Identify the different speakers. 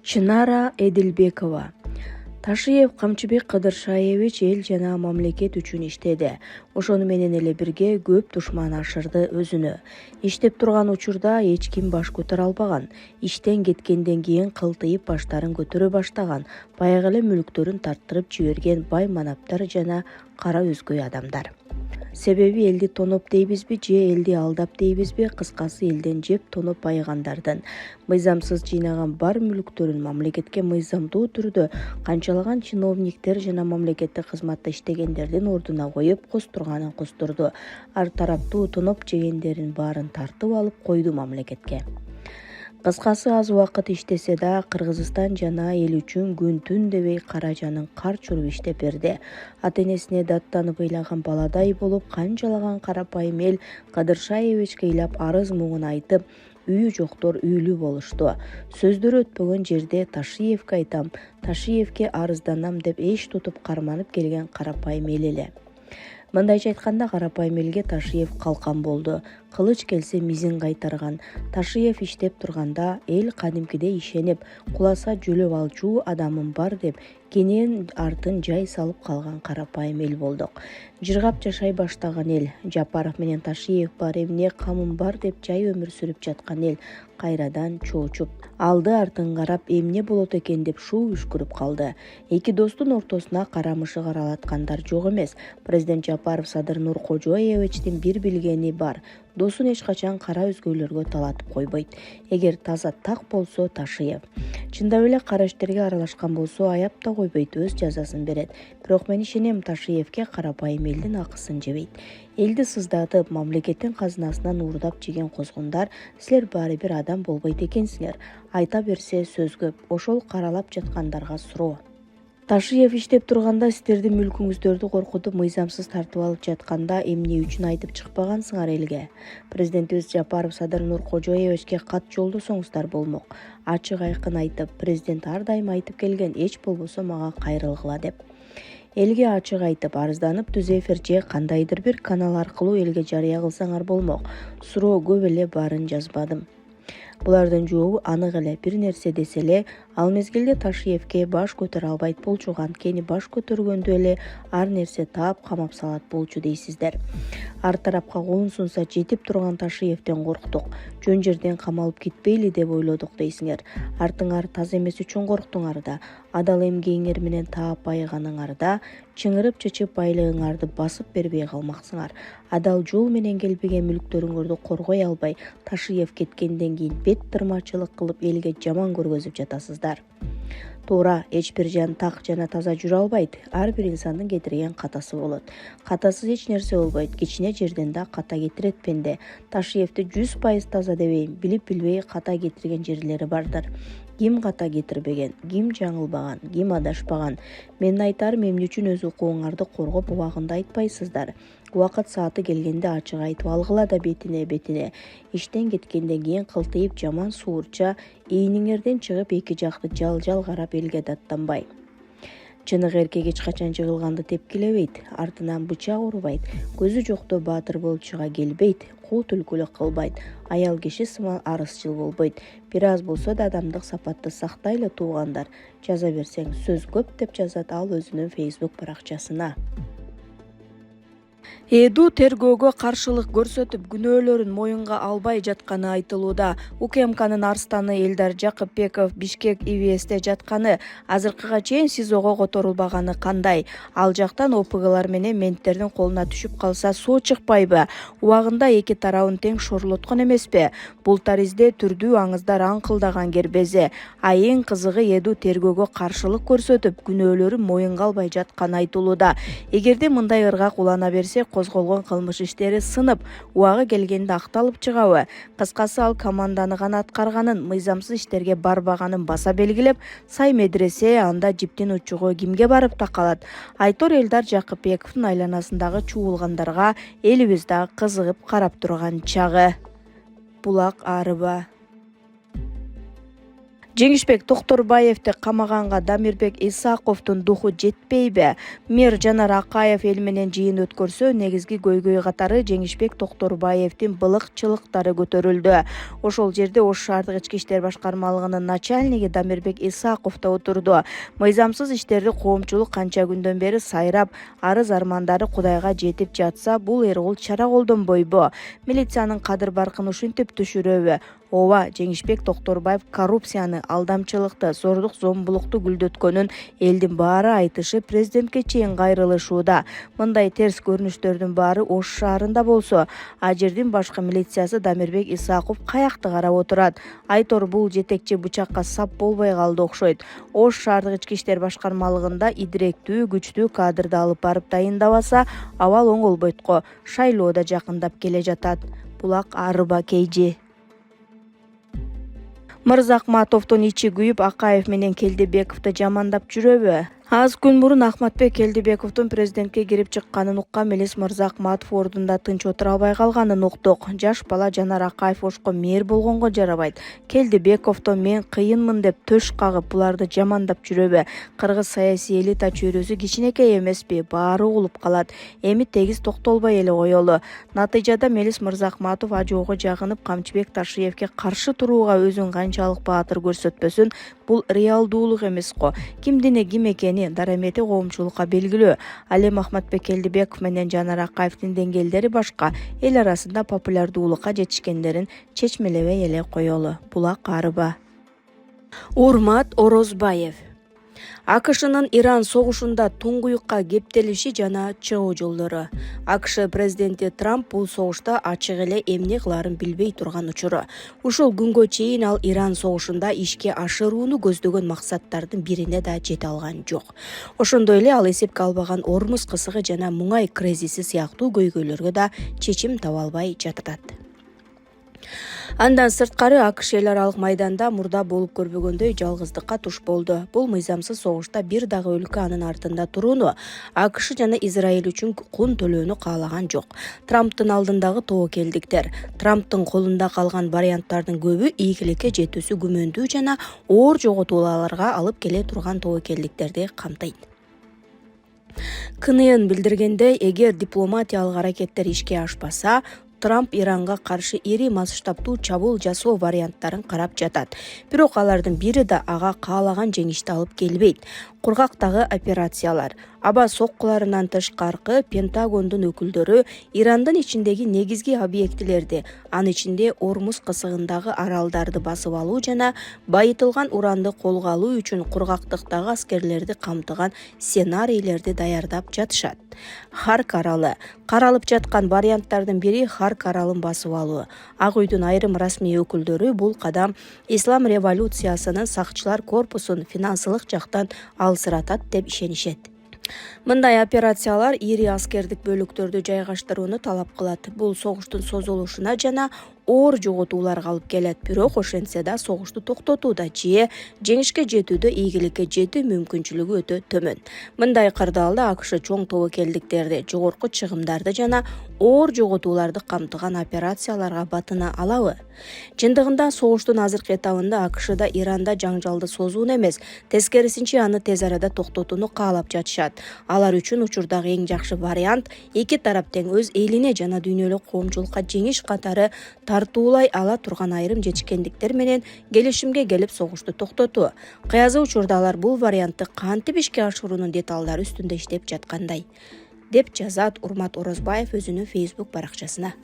Speaker 1: Чынара Эдилбекова. Ташиев Камчыбек Кыдыршаевич эл жана мамлекет үчүн иштеди. Ошону менен эле бирге көп душман ашырды өзүнө. Иштеп турган учурда эч ким баш көтөрө албаган. Иштен кеткенден кийин кылтыйып баштарын көтөрө баштаган. Баягы эле мүлктөрүн тарттырып жиберген бай манаптар жана кара өзгөй адамдар. Себеби элди тоноп дейбизби же элди алдап дейбизби, кыскасы элден жеп тоноп байыгандардын мыйзамсыз жыйнаган бар мүлктөрүн мамлекетке мыйзамдуу түрдө канчалаган чиновниктер жана мамлекеттик кызматта иштегендердин ордуна коюп костурганын костурду. Ар тараптуу тоноп жегендерин баарын тартып алып койду мамлекетке. Кыскасы аз убакыт иштесе да Кыргызстан жана эл үчүн күн-түн дебей кара жанын кар чуруп иштеп берди. Ата-энесине даттанып ыйлаган баладай болуп канчалаган карапайым эл Кыдыршаевичке ыйлап арыз муңун айтып, үйү жоктор үйлүү болушту. Сөздөрү өтпөгөн жерде Ташиевке айтам, Ташиевке арызданам деп эч тутуп карманып келген карапайым эл эле. Мындайча айтканда карапайым элге Ташиев калкан болду. Кылыч келсе мизин кайтарган. Ташиев иштеп турганда эл кадимкидей ишенип, куласа жөлөп алчу адамым бар деп кенен артын жай салып калган карапайым эл болдук. Жыргап жашай баштаган эл, Жапаров менен Ташиев бар, эмне камым бар деп жай өмүр сүрүп жаткан эл кайрадан чоочуп, алды артын карап эмне болот экен деп шуу үшкүрүп калды. Эки достун ортосуна карамышы каралаткандар жок эмес. Президент Жапаров Садыр Нуркожоевичтин бир билгени бар: досун эч качан кара өзгөйлөргө талатып койбойт. Эгер таза так болсо Ташиев, чындап эле кара иштерге аралашкан болсо аяп да койбойт, өз жазасын берет. Бирок мен ишенем, Ташиевке карапайым элдин акысын жебейт. Элди сыздатып, мамлекеттин казынасынан уурдап жеген козгондар, силер баары бир адам болбойт экенсиңер. Айта берсе сөз көп, ошол каралап жаткандарга суроо. Ташиев иштеп турганда силердин мүлкүңүздөрдү коркутуп мыйзамсыз тартып алып жатканда эмне үчүн айтып чыкпагансыңар элге? Президентибиз Жапаров Садыр Нуркожоевичке кат жолдосоңуздар болмок. Ачык айкын айтып, президент ар дайым айтып келген, эч болбосо мага кайрылгыла деп. Элге ачык айтып, арызданып түз эфир же кандайдыр бир канал аркылуу элге жарыя кылсаңар болмок. Суроо көп эле, баарын жазбадым. Булардын жообу анык эле. Бир нерсе десе эле, ал мезгилде Ташиевке баш көтөрө албайт болчу, анткени баш көтөргөндө эле ар нерсе таап камап салат болчу дейсиздер. Ар тарапка колун сунса жетип турган Ташиевден корктук. Жөн жерден камалып кетпейли деп ойлодук дейсиңер. Артыңар таза эмес үчүн корктуңар да, адал эмгегиңер менен таап байыганыңар да, чыңырып чычып байлыгыңарды басып бербей калмаксыңар. Адал жол менен келбеген мүлктөрүңөрдү коргой албай, Ташиев кеткенден кийин бет тырмачылык кылып элге жаман көргөзүп жатасыздар. Туура, эч бир жан так жана таза жүрө албайт. Ар бир инсандын кетирген катасы болот. Катасыз эч нерсе болбойт. Кичине жерден да ката кетирет пенде. Ташиевди 100% таза дебейм, билип-билбей ката кетирген жерлери бардыр. Ким ката кетирбеген, ким жаңылбаган, ким адашпаган. Менин айтарым, эмне үчүн өз укугуңарды коргоп убагында айтпайсыздар? Убакыт сааты келгенде ачык айтып алгыла да бетине. Иштен кеткенден кийин кылтыйып жаман суурча ийниңерден чыгып эки жакты жал карап элге даттанбай. Чынык эркек эч качан жыгылганды тепкилебейт, артынан бычак урбайт, көзү жокто баатыр болуп чыга келбейт, куу түлкүлүк кылбайт, аял киши сымал арызчыл болбойт. Бир аз болсо да адамдык сапатты сактайлы туугандар. Жаза берсең сөз көп деп жазат ал өзүнүн Facebook баракчасына. Эду тергөөгө каршылык көрсөтүп, күнөөлөрүн моюнга албай жатканы айтылууда. УКМКнын арстаны Элдар Жакыпбеков Бишкек ИВСте жатканы, азыркыга чейин СИЗОго которулбаганы кандай? Ал жактан ОПГлар менен менттердин колуна түшүп калса суу чыкпайбы? Убагында эки тарабын тең шорулоткон эмеспи? Бул таризде түрдүү аңыздар аңкылдаган кербези. А эң кызыгы, Эду тергөөгө каршылык көрсөтүп, күнөөлөрүн моюнга албай жатканы айтылууда. Эгерде мындай ыргак улана берсе, козголгон кылмыш иштери сынып, убагы келгенде акталып чыгабы? Кыскасы, ал команданы гана аткарганын, мыйзамсыз иштерге барбаганын баса белгилеп, сай медресе анда жиптин учугу кимге барып такалат? Айтор Элдар Жакыпбековдун айланасындагы чуулгандарга элибиз дагы кызыгып карап турган чагы. Булак Арыба. Жеңишбек Токторбаевди камаганга Дамирбек Исаковдун духу жетпейби? Мэр Жанар Акаев эл менен жыйын өткөрсө, негизги көйгөй катары Жеңишбек Токторбаевдин былык-чылыктары көтөрүлдү. Ошол жерде Ош шаардык ички иштер башкармалыгынын начальниги Дамирбек Исаков да отурду. Мыйзамсыз иштерди коомчулук канча күндөн бери сайрап, арыз армандары Кудайга жетип жатса, бул эргул чара колдонбойбу? Милициянын кадыр-баркын ушинтип түшүрөбү? Ооба, Жеңишбек Токторбаев коррупцияны, алдамчылыкты, зордук зомбулукту гүлдөткөнүн элдин баары айтышы президентке чейин кайрылышууда. Мындай терс көрүнүштөрдүн баары Ош шаарында болсо, а жердин башкы милициясы Дамирбек Исаков каякты карап отурат? Айтор бул жетекчи бычакка сап болбой калды окшойт. Ош шаардык ички иштер башкармалыгында идиректүү, күчтүү кадрды алып барып дайындабаса, абал оңолбойт го. Шайлоо да жакындап келе жатат. Булак Арыба KG. Мырзахматовдун ичи күйүп, Акаев менен Келдебековду жамандап жүрөбү? Аз күн мурун Ахматбек Келдебековдун президентке кирип чыкканын уккан Мелис Мырзахматов ордунда тынч отура албай калганын уктук. Жаш бала Жанар Акаев Ошко мэр болгонго жарабайт. Келдебековдо мен кыйынмын деп төш кагып, буларды жамандап жүрөбү? Кыргыз саясий элита чөйрөсү кичинекей эмеспи, баары угулуп калат. Эми тегиз токтолбой эле коелу. Натыйжада Мелис Мырзахматов ажоого жагынып, Камчыбек Ташиевке каршы турууга өзүн канчалык баатыр көрсөтпөсүн, бул реалдуулук эмес го. Кимдин ким экени дарамети коомчулукка белгилүү. Ал эми Ахматбек Келдебеков менен Жанар Акаевдин деңгээлдери башка, эл арасында популярдуулукка жетишкендерин чечмелебей эле коелу. Булак Арыба. Урмат Орозбаев. АКШнын Иран согушунда туңгуюкка кептелиши жана чыгуу жолдору. АКШ президенти Трамп бул согушта ачык эле эмне кылаарын билбей турган учуру. Ушул күнгө чейин ал Иран согушунда ишке ашырууну көздөгөн максаттардын бирине да жете алган жок. Ошондой эле ал эсепке албаган Ормуз кысыгы жана муңай кризиси сыяктуу көйгөйлөргө да чечим таба албай жатат. Андан сырткары АКШ эл аралык майданда мурда болуп көрбөгөндөй жалгыздыкка туш болду. Бул мыйзамсыз согушта бир дагы өлкө анын артында турууну, АКШ жана Израиль үчүн кун төлөөнү каалаган жок. Трамптын алдындагы тобокелдиктер, Трамптын колунда калган варианттардын көбү ийгиликке жетүүсү күмөндүү жана оор жоготууларга алып келе турган тобокелдиктерди камтыйт. КНН билдиргендей, эгер дипломатиялык аракеттер ишке ашпаса, Трамп Иранга каршы ири масштабтуу чабуул жасоо варианттарын карап жатат. Бирок алардын бири да ага каалаган жеңишти алып келбейт. Кургактагы операциялар, аба соккуларынан тышкаркы Пентагондун өкүлдөрү Ирандын ичиндеги негизги объектилерди, анын ичинде Ормуз кысыгындагы аралдарды басып алуу жана байытылган уранды колго алуу үчүн кургактыктагы аскерлерди камтыган сценарийлерди даярдап жатышат. Харк аралы. Каралып жаткан варианттардын бири Харк аралын басып алуу. Ак үйдүн айрым расмий өкүлдөрү бул кадам ислам революциясынын сакчылар корпусун финансылык жактан алсыратат деп ишенишет. Мындай операциялар ири аскердик бөлүктөрдү жайгаштырууну талап кылат. Бул согуштун созулушуна жана оор жоготууларга алып келет. Бирок ошентсе да согушту токтотууда же жеңишке жетүүдө ийгиликке жетүү мүмкүнчүлүгү өтө төмөн. Мындай кырдаалда АКШ чоң тобокелдиктерди, жогорку чыгымдарды жана оор жоготууларды камтыган операцияларга батына алабы? Чындыгында согуштун азыркы этабында АКШ да Иранда жаңжалды созууну эмес, тескерисинче аны тез арада токтотууну каалап жатышат. Алар үчүн учурдагы эң жакшы вариант эки тарап тең өз элине жана дүйнөлүк коомчулукка жеңиш катары тартуулай ала турган айрым жетишкендиктер менен келишимге келип согушту токтотуу. Кыязы учурда алар бул вариантты кантип ишке ашыруунун деталдары үстүндө иштеп жаткандай, деп жазат Урмат Орозбаев өзүнүн Facebook баракчасына.